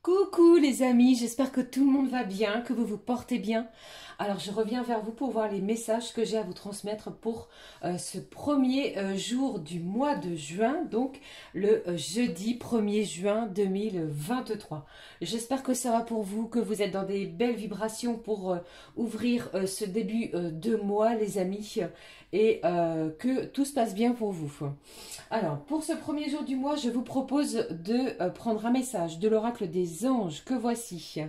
Coucou les amis, j'espère que tout le monde va bien, que vous vous portez bien. Alors je reviens vers vous pour voir les messages que j'ai à vous transmettre pour ce premier jour du mois de juin, donc le jeudi 1er juin 2023. J'espère que ça va pour vous, que vous êtes dans des belles vibrations pour ouvrir ce début de mois les amis et que tout se passe bien pour vous. Alors, pour ce premier jour du mois, je vous propose de prendre un message de l'oracle des anges que voici.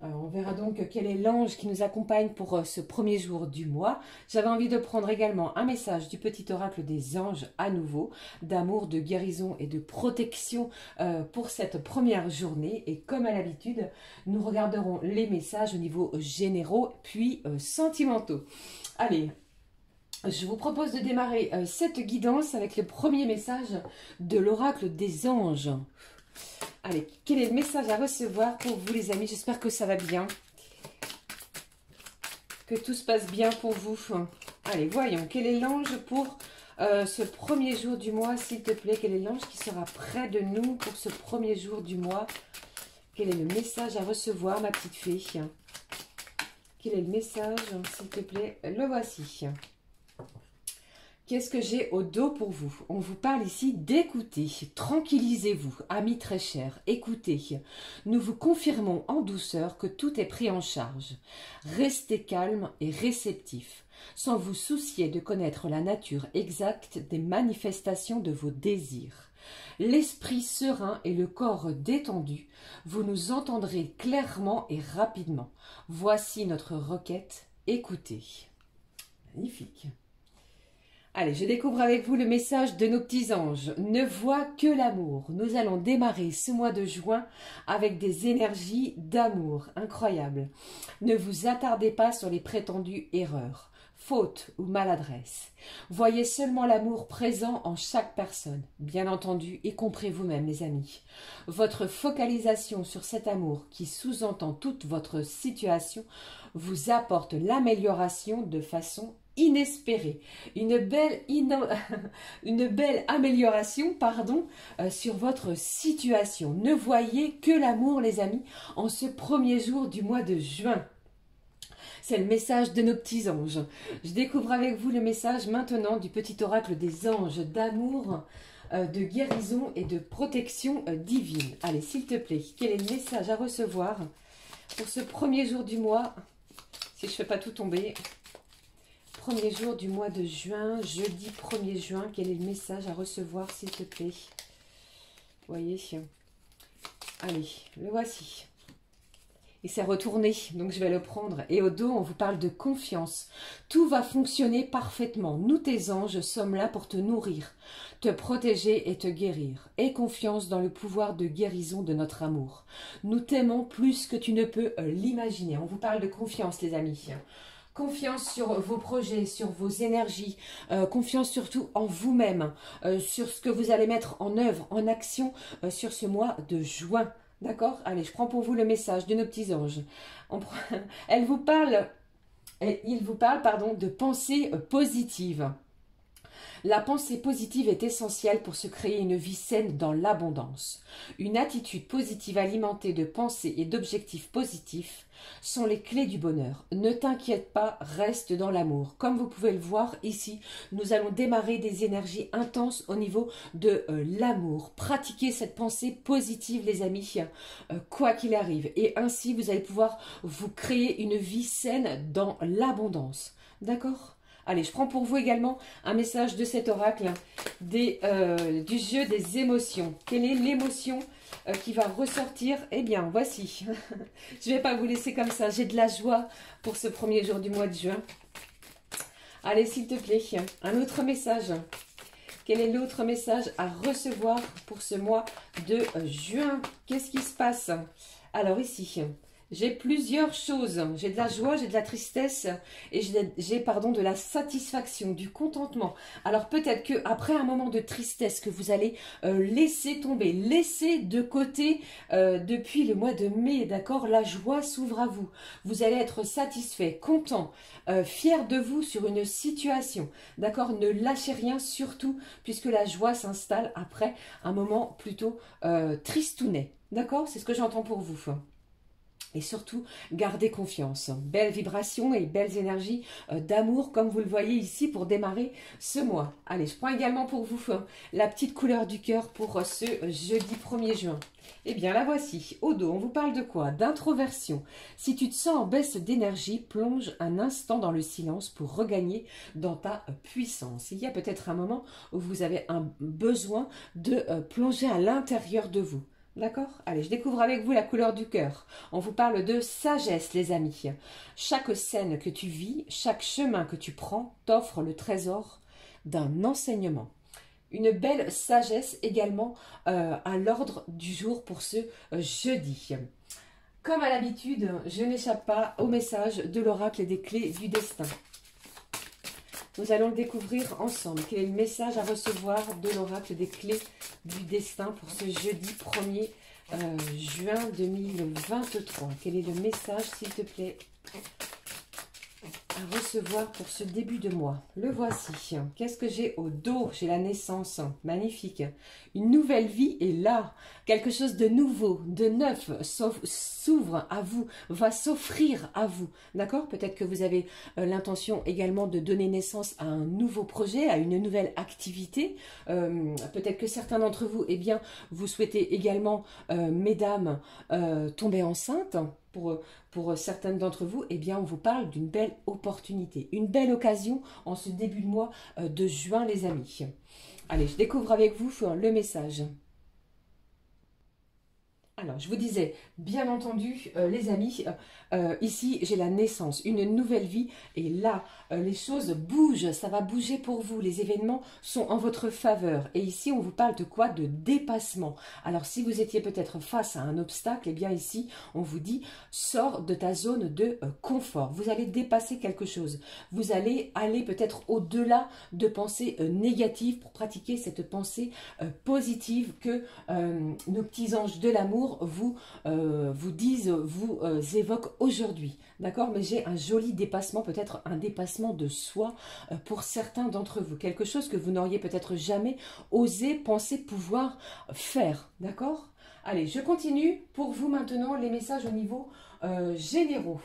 Alors, on verra donc quel est l'ange qui nous accompagne pour ce premier jour du mois. J'avais envie de prendre également un message du petit oracle des anges à nouveau, d'amour, de guérison et de protection pour cette première journée. Et comme à l'habitude, nous regarderons les messages au niveau généraux puis sentimentaux. Allez, je vous propose de démarrer cette guidance avec le premier message de l'oracle des anges. Allez, quel est le message à recevoir pour vous les amis? J'espère que ça va bien, que tout se passe bien pour vous. Allez, voyons, quel est l'ange pour ce premier jour du mois, s'il te plaît? Quel est l'ange qui sera près de nous pour ce premier jour du mois? Quel est le message à recevoir, ma petite fée? Quel est le message, s'il te plaît? Le voici. Qu'est-ce que j'ai au dos pour vous? On vous parle ici d'écouter. Tranquillisez-vous, amis très chers, écoutez. Nous vous confirmons en douceur que tout est pris en charge. Restez calme et réceptif, sans vous soucier de connaître la nature exacte des manifestations de vos désirs. L'esprit serein et le corps détendu, vous nous entendrez clairement et rapidement. Voici notre requête, écoutez. Magnifique. Allez, je découvre avec vous le message de nos petits anges. Ne vois que l'amour. Nous allons démarrer ce mois de juin avec des énergies d'amour incroyables. Ne vous attardez pas sur les prétendues erreurs, fautes ou maladresses. Voyez seulement l'amour présent en chaque personne, bien entendu, y compris vous-même les amis. Votre focalisation sur cet amour qui sous-entend toute votre situation vous apporte l'amélioration de façon inespérée, une belle amélioration sur votre situation. Ne voyez que l'amour les amis en ce premier jour du mois de juin. C'est le message de nos petits anges. Je découvre avec vous le message maintenant du petit oracle des anges d'amour, de guérison et de protection divine. Allez, s'il te plaît, quel est le message à recevoir pour ce premier jour du mois? Si je ne fais pas tout tomber. Premier jour du mois de juin, jeudi 1er juin, quel est le message à recevoir, s'il te plaît? Vous voyez? Allez, le voici. Il s'est retourné, donc je vais le prendre. Et au dos, on vous parle de confiance. Tout va fonctionner parfaitement. Nous, tes anges, sommes là pour te nourrir, te protéger et te guérir. Aie confiance dans le pouvoir de guérison de notre amour. Nous t'aimons plus que tu ne peux l'imaginer. On vous parle de confiance, les amis. Confiance sur vos projets, sur vos énergies, confiance surtout en vous-même, sur ce que vous allez mettre en œuvre, en action sur ce mois de juin. D'accord? Allez, je prends pour vous le message de nos petits anges. Il vous parle, pardon, de pensée positive. La pensée positive est essentielle pour se créer une vie saine dans l'abondance. Une attitude positive alimentée de pensées et d'objectifs positifs sont les clés du bonheur. Ne t'inquiète pas, reste dans l'amour. Comme vous pouvez le voir ici, nous allons démarrer des énergies intenses au niveau de l'amour. Pratiquez cette pensée positive les amis, quoi qu'il arrive. Et ainsi, vous allez pouvoir vous créer une vie saine dans l'abondance. D'accord ? Allez, je prends pour vous également un message de cet oracle du jeu des émotions. Quelle est l'émotion qui va ressortir? Eh bien, voici. Je ne vais pas vous laisser comme ça. J'ai de la joie pour ce premier jour du mois de juin. Allez, s'il te plaît, un autre message. Quel est l'autre message à recevoir pour ce mois de juin? Qu'est-ce qui se passe? Alors ici... J'ai plusieurs choses. J'ai de la joie, j'ai de la tristesse et j'ai de la satisfaction, du contentement. Alors peut-être qu'après un moment de tristesse que vous allez laisser tomber, laisser de côté depuis le mois de mai, d'accord, la joie s'ouvre à vous. Vous allez être satisfait, content, fier de vous sur une situation, d'accord. Ne lâchez rien surtout puisque la joie s'installe après un moment plutôt tristounet. D'accord? C'est ce que j'entends pour vous. Et surtout, gardez confiance. Belles vibrations et belles énergies d'amour, comme vous le voyez ici, pour démarrer ce mois. Allez, je prends également pour vous la petite couleur du cœur pour ce jeudi 1er juin. Eh bien, la voici. Au dos, on vous parle de quoi? D'introversion. Si tu te sens en baisse d'énergie, plonge un instant dans le silence pour regagner dans ta puissance. Il y a peut-être un moment où vous avez un besoin de plonger à l'intérieur de vous. D'accord? Allez, je découvre avec vous la couleur du cœur. On vous parle de sagesse, les amis. Chaque scène que tu vis, chaque chemin que tu prends, t'offre le trésor d'un enseignement. Une belle sagesse également à l'ordre du jour pour ce jeudi. Comme à l'habitude, je n'échappe pas au message de l'oracle et des clés du destin. Nous allons le découvrir ensemble. Quel est le message à recevoir de l'oracle des clés du destin pour ce jeudi 1er juin 2023? Quel est le message, s'il te plaît, à recevoir pour ce début de mois? Le voici. Qu'est-ce que j'ai au dos? J'ai la naissance. Magnifique. Une nouvelle vie est là. Quelque chose de nouveau, de neuf s'ouvre à vous, va s'offrir à vous. D'accord? Peut-être que vous avez l'intention également de donner naissance à un nouveau projet, à une nouvelle activité. Peut-être que certains d'entre vous, eh bien, vous souhaitez également, mesdames, tomber enceinte. Pour certaines d'entre vous, eh bien, on vous parle d'une belle opportunité, une belle occasion en ce début de mois de juin, les amis. Allez, je découvre avec vous le message. Alors, je vous disais, bien entendu, les amis, ici, j'ai la naissance, une nouvelle vie. Et là, les choses bougent, ça va bouger pour vous. Les événements sont en votre faveur. Et ici, on vous parle de quoi? De dépassement. Alors, si vous étiez peut-être face à un obstacle, eh bien ici, on vous dit, sors de ta zone de confort. Vous allez dépasser quelque chose. Vous allez aller peut-être au-delà de pensées négatives pour pratiquer cette pensée positive que nos petits anges de l'amour vous disent, vous évoquent aujourd'hui. D'accord? Mais j'ai un joli dépassement, peut-être un dépassement de soi pour certains d'entre vous. Quelque chose que vous n'auriez peut-être jamais osé penser pouvoir faire. D'accord? Allez, je continue pour vous maintenant les messages au niveau généraux.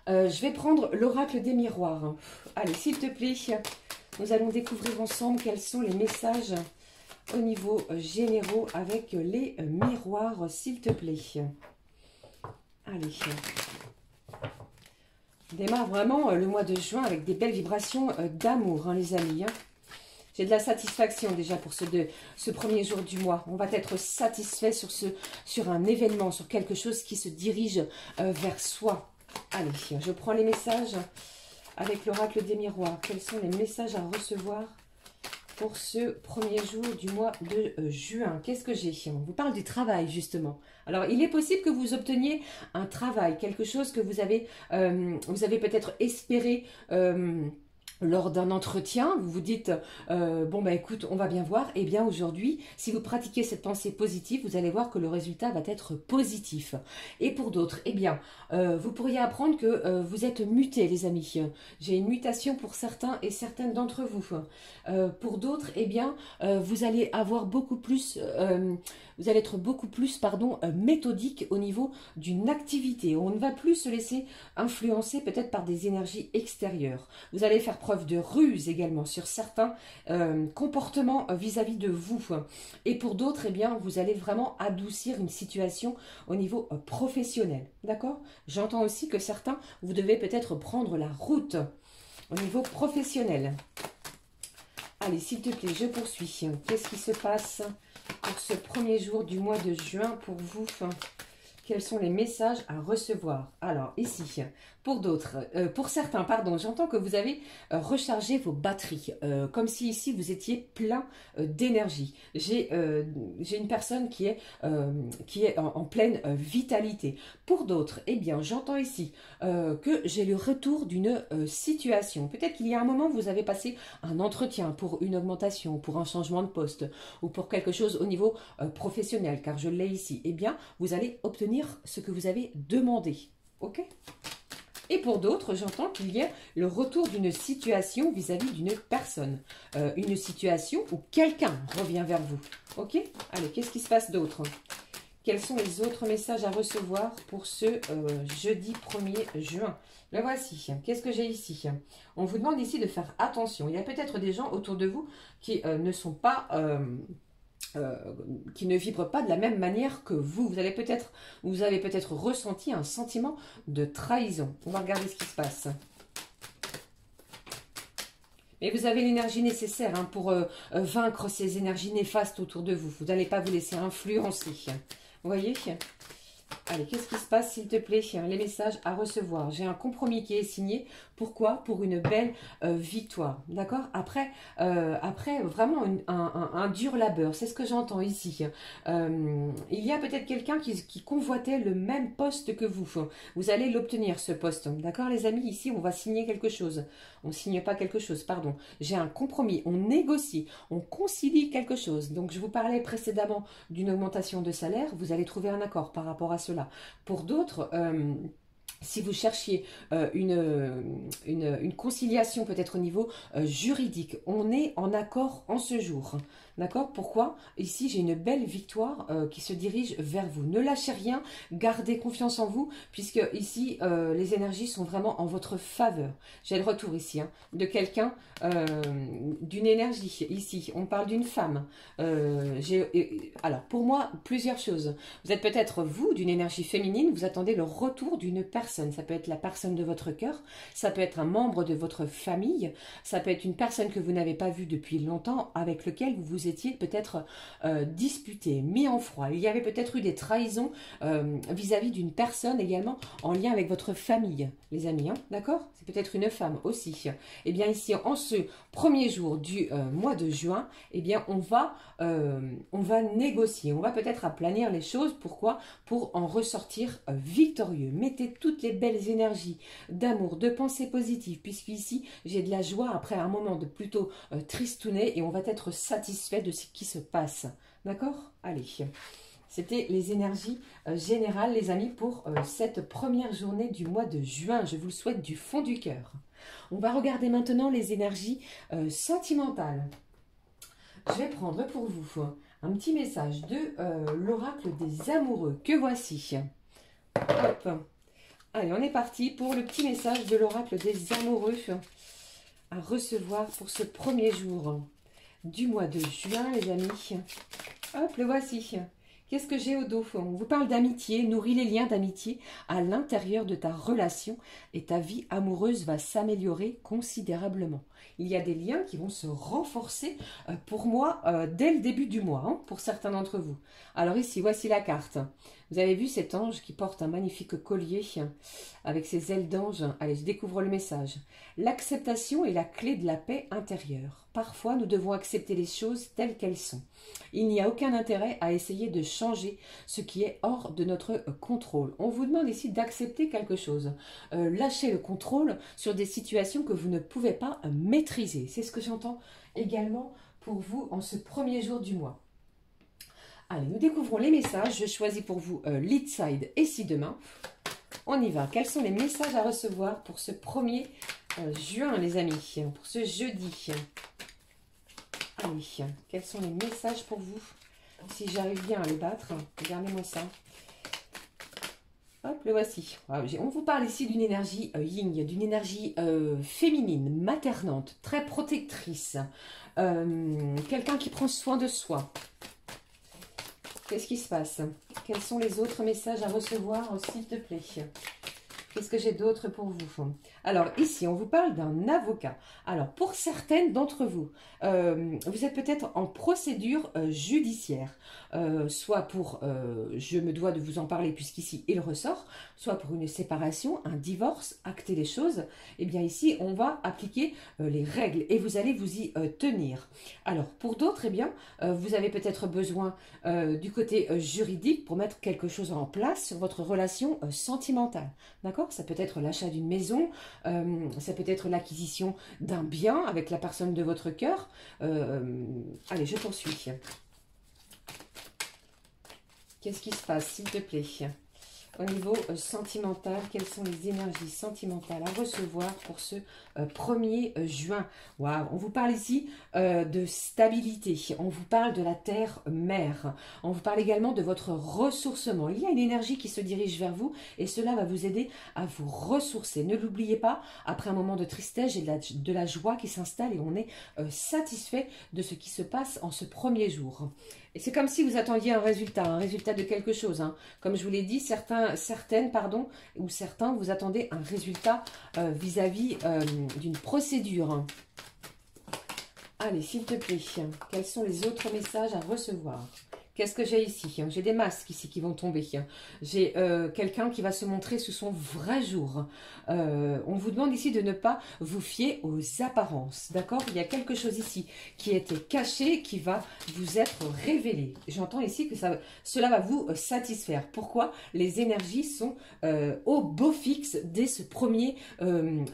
Je vais prendre l'oracle des miroirs. Allez, s'il te plaît, nous allons découvrir ensemble quels sont les messages au niveau généraux avec les miroirs, s'il te plaît. Allez. On démarre vraiment le mois de juin avec des belles vibrations d'amour, hein, les amis. Hein. J'ai de la satisfaction déjà pour ce premier jour du mois. On va être satisfait sur un événement, sur quelque chose qui se dirige vers soi. Allez, je prends les messages avec l'oracle des miroirs. Quels sont les messages à recevoir pour ce premier jour du mois de juin? Qu'est-ce que j'ai? On vous parle du travail, justement. Alors, il est possible que vous obteniez un travail, quelque chose que vous avez peut-être espéré lors d'un entretien. Vous vous dites, bon, bah écoute, on va bien voir. Eh bien, aujourd'hui, si vous pratiquez cette pensée positive, vous allez voir que le résultat va être positif. Et pour d'autres, eh bien, vous pourriez apprendre que vous êtes mutés, les amis. J'ai une mutation pour certains et certaines d'entre vous. Pour d'autres, eh bien, vous allez avoir beaucoup plus, vous allez être beaucoup plus, méthodique au niveau d'une activité. On ne va plus se laisser influencer peut-être par des énergies extérieures. Vous allez faire preuve de ruse également sur certains comportements vis-à-vis de vous. Et pour d'autres, eh bien, vous allez vraiment adoucir une situation au niveau professionnel. D'accord? J'entends aussi que certains, vous devez peut-être prendre la route au niveau professionnel. Allez, s'il te plaît, je poursuis. Qu'est-ce qui se passe pour ce premier jour du mois de juin pour vous? Quels sont les messages à recevoir? Alors, ici, pour d'autres, pour certains, pardon, j'entends que vous avez rechargé vos batteries, comme si ici vous étiez plein d'énergie. J'ai une personne qui est en pleine vitalité. Pour d'autres, eh bien, j'entends ici que j'ai le retour d'une situation. Peut-être qu'il y a un moment, vous avez passé un entretien pour une augmentation, pour un changement de poste, ou pour quelque chose au niveau professionnel, car je l'ai ici. Eh bien, vous allez obtenir ce que vous avez demandé. Ok? Et pour d'autres, j'entends qu'il y a le retour d'une situation vis-à-vis d'une personne. Une situation où quelqu'un revient vers vous. Ok? Allez, qu'est-ce qui se passe d'autre? Quels sont les autres messages à recevoir pour ce jeudi 1er juin? Le voici. Qu'est-ce que j'ai ici? On vous demande ici de faire attention. Il y a peut-être des gens autour de vous qui ne sont pas... qui ne vibrent pas de la même manière que vous. Vous avez peut-être ressenti un sentiment de trahison. On va regarder ce qui se passe. Mais vous avez l'énergie nécessaire hein, pour vaincre ces énergies néfastes autour de vous. Vous n'allez pas vous laisser influencer. Vous voyez? Allez, qu'est-ce qui se passe, s'il te plaît? Les messages à recevoir. J'ai un compromis qui est signé. Pourquoi? Pour une belle victoire. D'accord? Après, vraiment un dur labeur. C'est ce que j'entends ici. Il y a peut-être quelqu'un qui convoitait le même poste que vous. Vous allez l'obtenir, ce poste. D'accord, les amis? Ici, on va signer quelque chose. On ne signe pas quelque chose, pardon. J'ai un compromis. On négocie. On concilie quelque chose. Donc, je vous parlais précédemment d'une augmentation de salaire. Vous allez trouver un accord par rapport à cela. Pour d'autres... si vous cherchiez une conciliation peut-être au niveau juridique, on est en accord en ce jour. D'accord? Pourquoi? Ici, j'ai une belle victoire qui se dirige vers vous. Ne lâchez rien, gardez confiance en vous, puisque ici, les énergies sont vraiment en votre faveur. J'ai le retour ici hein, de quelqu'un, d'une énergie. Ici, on parle d'une femme. Alors, pour moi, plusieurs choses. Vous êtes peut-être, vous, d'une énergie féminine, vous attendez le retour d'une personne. Ça peut être la personne de votre cœur, ça peut être un membre de votre famille, ça peut être une personne que vous n'avez pas vue depuis longtemps, avec lequel vous vous étiez peut-être disputé, mis en froid. Il y avait peut-être eu des trahisons vis-à-vis d'une personne également en lien avec votre famille, les amis, hein, d'accord? C'est peut-être une femme aussi. Eh bien ici, en ce premier jour du mois de juin, eh bien on va négocier, on va peut-être aplanir les choses. Pourquoi? Pour en ressortir victorieux. Mettez toutes les belles énergies d'amour, de pensée positive, puisqu'ici j'ai de la joie après un moment de plutôt tristounet et on va être satisfait de ce qui se passe. D'accord? Allez. C'était les énergies générales, les amis, pour cette première journée du mois de juin. Je vous le souhaite du fond du cœur. On va regarder maintenant les énergies sentimentales. Je vais prendre pour vous un petit message de l'oracle des amoureux, que voici. Hop. Allez, on est parti pour le petit message de l'oracle des amoureux à recevoir pour ce premier jour du mois de juin, les amis. Hop, le voici. Qu'est-ce que j'ai au dos? On vous parle d'amitié, nourris les liens d'amitié à l'intérieur de ta relation et ta vie amoureuse va s'améliorer considérablement. Il y a des liens qui vont se renforcer pour moi dès le début du mois, hein, pour certains d'entre vous. Alors ici, voici la carte. Vous avez vu cet ange qui porte un magnifique collier avec ses ailes d'ange. Allez, je découvre le message. L'acceptation est la clé de la paix intérieure. Parfois, nous devons accepter les choses telles qu'elles sont. Il n'y a aucun intérêt à essayer de changer ce qui est hors de notre contrôle. On vous demande ici d'accepter quelque chose. Lâchez le contrôle sur des situations que vous ne pouvez pas maîtriser. C'est ce que j'entends également pour vous en ce premier jour du mois. Allez, nous découvrons les messages. Je choisis pour vous Lead Side et Si Demain. On y va. Quels sont les messages à recevoir pour ce 1er juin, les amis? Pour ce jeudi. Allez, quels sont les messages pour vous? Si j'arrive bien à les battre, regardez-moi ça. Hop, le voici. On vous parle ici d'une énergie yin, d'une énergie féminine, maternante, très protectrice. Quelqu'un qui prend soin de soi. Qu'est-ce qui se passe? Quels sont les autres messages à recevoir, s'il te plaît? Qu'est-ce que j'ai d'autre pour vous? Alors, ici, on vous parle d'un avocat. Alors, pour certaines d'entre vous, vous êtes peut-être en procédure judiciaire. Soit pour, je me dois de vous en parler puisqu'ici, il ressort, soit pour une séparation, un divorce, acter les choses. Eh bien, ici, on va appliquer les règles et vous allez vous y tenir. Alors, pour d'autres, eh bien, vous avez peut-être besoin du côté juridique pour mettre quelque chose en place sur votre relation sentimentale. D'accord? Ça peut être l'achat d'une maison, ça peut être l'acquisition d'un bien avec la personne de votre cœur. Allez, je poursuis. Qu'est-ce qui se passe, s'il te plaît? au niveau sentimental, quelles sont les énergies sentimentales à recevoir pour ce 1er juin. Waouh, on vous parle ici de stabilité, on vous parle de la terre-mère, on vous parle également de votre ressourcement. Il y a une énergie qui se dirige vers vous et cela va vous aider à vous ressourcer. Ne l'oubliez pas, après un moment de tristesse, j'ai de la joie qui s'installe et on est satisfait de ce qui se passe en ce 1er jour. Et c'est comme si vous attendiez un résultat de quelque chose. Hein. Comme je vous l'ai dit, certaines, ou certains, vous attendez un résultat vis-à-vis d'une procédure. Hein. Allez, s'il te plaît, quels sont les autres messages à recevoir? Qu'est-ce que j'ai ici? J'ai des masques ici qui vont tomber. J'ai quelqu'un qui va se montrer sous son vrai jour. On vous demande ici de ne pas vous fier aux apparences. D'accord? Il y a quelque chose ici qui était caché, qui va vous être révélé. J'entends ici que cela va vous satisfaire. Pourquoi? Les énergies sont au beau fixe dès ce 1er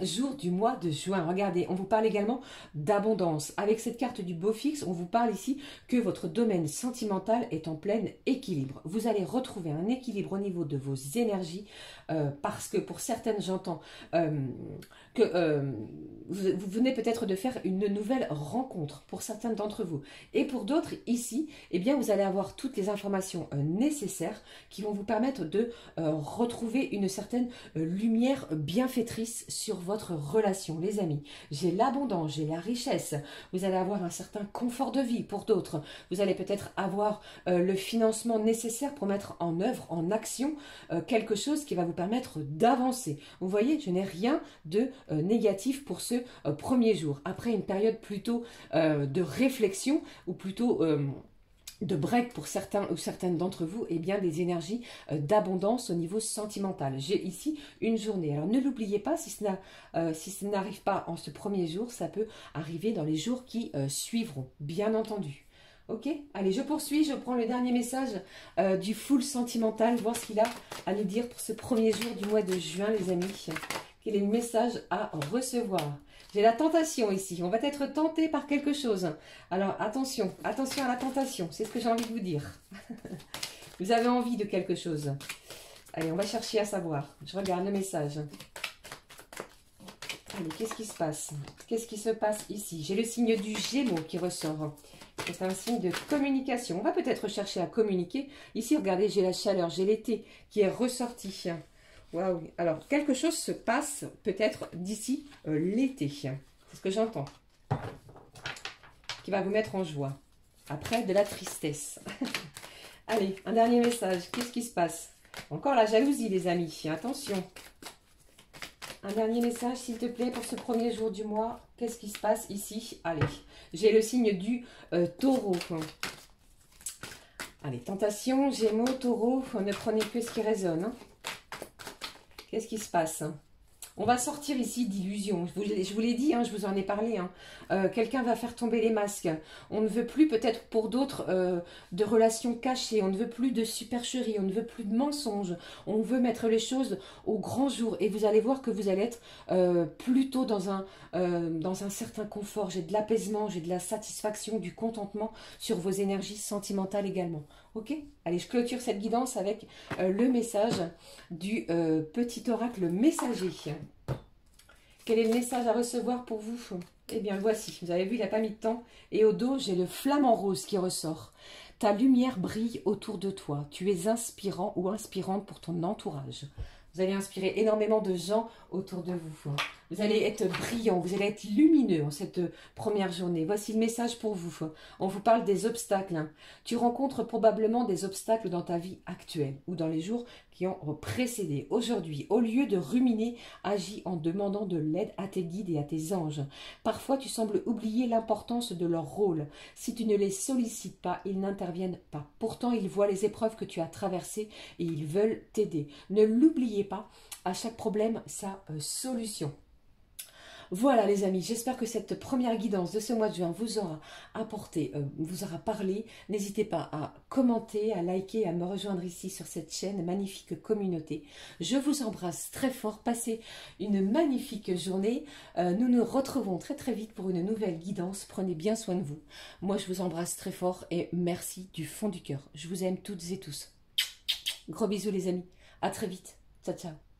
jour du mois de juin. Regardez, on vous parle également d'abondance. Avec cette carte du beau fixe, on vous parle ici que votre domaine sentimental est en plein équilibre. Vous allez retrouver un équilibre au niveau de vos énergies parce que pour certaines, j'entends que vous venez peut-être de faire une nouvelle rencontre pour certains d'entre vous. Et pour d'autres, ici, eh bien, vous allez avoir toutes les informations nécessaires qui vont vous permettre de retrouver une certaine lumière bienfaitrice sur votre relation. Les amis, j'ai l'abondance, j'ai la richesse. Vous allez avoir un certain confort de vie pour d'autres. Vous allez peut-être avoir le financement nécessaire pour mettre en œuvre, en action, quelque chose qui va vous permettre d'avancer. Vous voyez, je n'ai rien de négatif pour ce 1er jour. Après une période plutôt de réflexion, ou plutôt de break pour certains ou certaines d'entre vous, et bien des énergies d'abondance au niveau sentimental. J'ai ici une journée. Alors ne l'oubliez pas, si ce n'arrive pas en ce 1er jour, ça peut arriver dans les jours qui suivront, bien entendu. Ok, allez, je poursuis, je prends le dernier message du full sentimental, voir ce qu'il a à nous dire pour ce 1er jour du mois de juin, les amis. Quel est le message à recevoir? J'ai la tentation ici, on va être tenté par quelque chose. Alors attention, attention à la tentation, c'est ce que j'ai envie de vous dire. Vous avez envie de quelque chose. Allez, on va chercher à savoir. Je regarde le message. Allez, qu'est-ce qui se passe? Qu'est-ce qui se passe ici? J'ai le signe du Gémeaux qui ressort. C'est un signe de communication. On va peut-être chercher à communiquer. Ici, regardez, j'ai la chaleur, j'ai l'été qui est ressorti. Waouh! Alors, quelque chose se passe peut-être d'ici l'été. C'est ce que j'entends. Qui va vous mettre en joie. Après, de la tristesse. Allez, un dernier message. Qu'est-ce qui se passe? Encore la jalousie, les amis. Attention. Un dernier message, s'il te plaît, pour ce 1er jour du mois. Qu'est-ce qui se passe ici? Allez, j'ai le signe du taureau. Allez, tentation, Gémeaux, taureau, ne prenez que ce qui résonne. Hein. Qu'est-ce qui se passe? On va sortir ici d'illusions. Je vous l'ai dit, hein, je vous en ai parlé. Hein. Quelqu'un va faire tomber les masques. On ne veut plus, peut-être pour d'autres, de relations cachées. On ne veut plus de supercherie. On ne veut plus de mensonges. On veut mettre les choses au grand jour. Et vous allez voir que vous allez être plutôt dans un certain confort. J'ai de l'apaisement, j'ai de la satisfaction, du contentement sur vos énergies sentimentales également. Ok? Allez, je clôture cette guidance avec le message du petit oracle messager. Quel est le message à recevoir pour vous? Eh bien, le voici. Vous avez vu, il n'a pas mis de temps. Et au dos, j'ai le flamant rose qui ressort. Ta lumière brille autour de toi. Tu es inspirant ou inspirante pour ton entourage. Vous allez inspirer énormément de gens autour de vous. Vous allez être brillant, vous allez être lumineux en cette première journée. Voici le message pour vous. On vous parle des obstacles. Tu rencontres probablement des obstacles dans ta vie actuelle ou dans les jours qui ont précédé. Aujourd'hui, au lieu de ruminer, agis en demandant de l'aide à tes guides et à tes anges. Parfois, tu sembles oublier l'importance de leur rôle. Si tu ne les sollicites pas, ils n'interviennent pas. Pourtant, ils voient les épreuves que tu as traversées et ils veulent t'aider. Ne l'oubliez pas, à chaque problème, sa solution. Voilà les amis, j'espère que cette première guidance de ce mois de juin vous aura apporté, vous aura parlé. N'hésitez pas à commenter, à liker, à me rejoindre ici sur cette chaîne, magnifique communauté. Je vous embrasse très fort, passez une magnifique journée. Nous nous retrouvons très très vite pour une nouvelle guidance. Prenez bien soin de vous. Moi je vous embrasse très fort et merci du fond du cœur. Je vous aime toutes et tous. Gros bisous les amis. À très vite. Ciao, ciao.